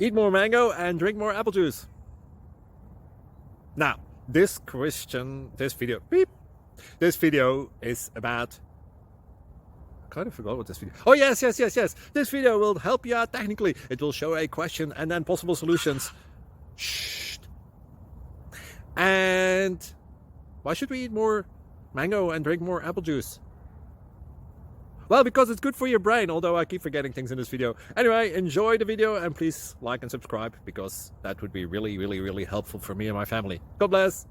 Eat more mango and drink more apple juice. Now, this video is about... I kind of forgot what this video... Oh, yes. This video will help you out technically. It will show a question and then possible solutions. Shh. And why should we eat more mango and drink more apple juice? Well, because it's good for your brain, although I keep forgetting things in this video. Anyway, enjoy the video and please like and subscribe, because that would be really helpful for me and my family. God bless!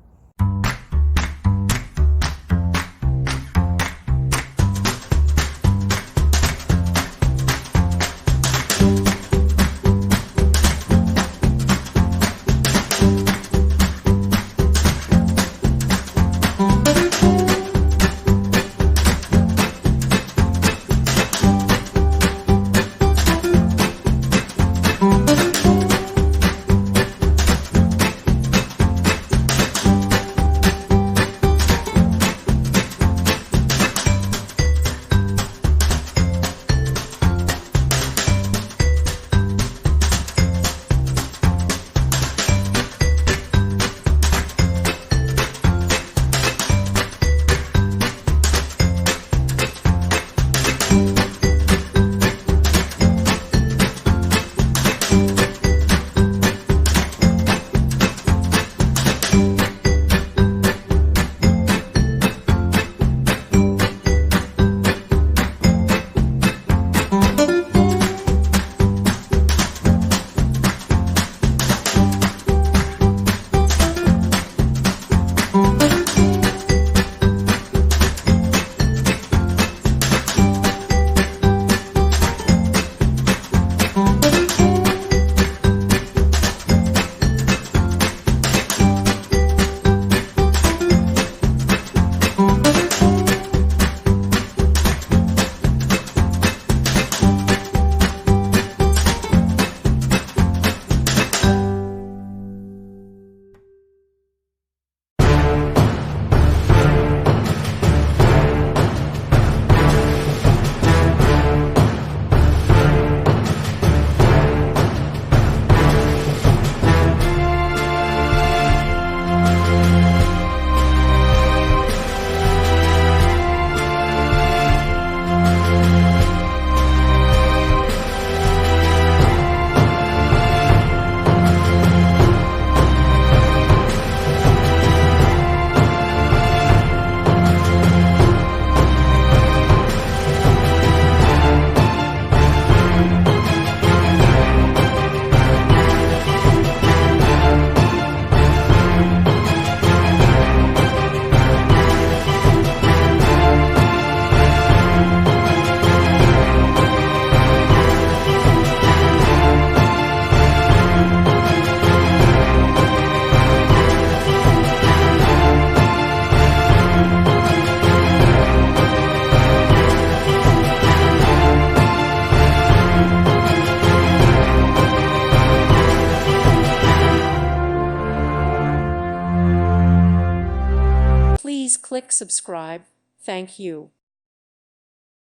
Please click subscribe. Thank you.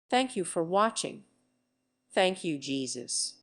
Thank you for watching. Thank you, Jesus.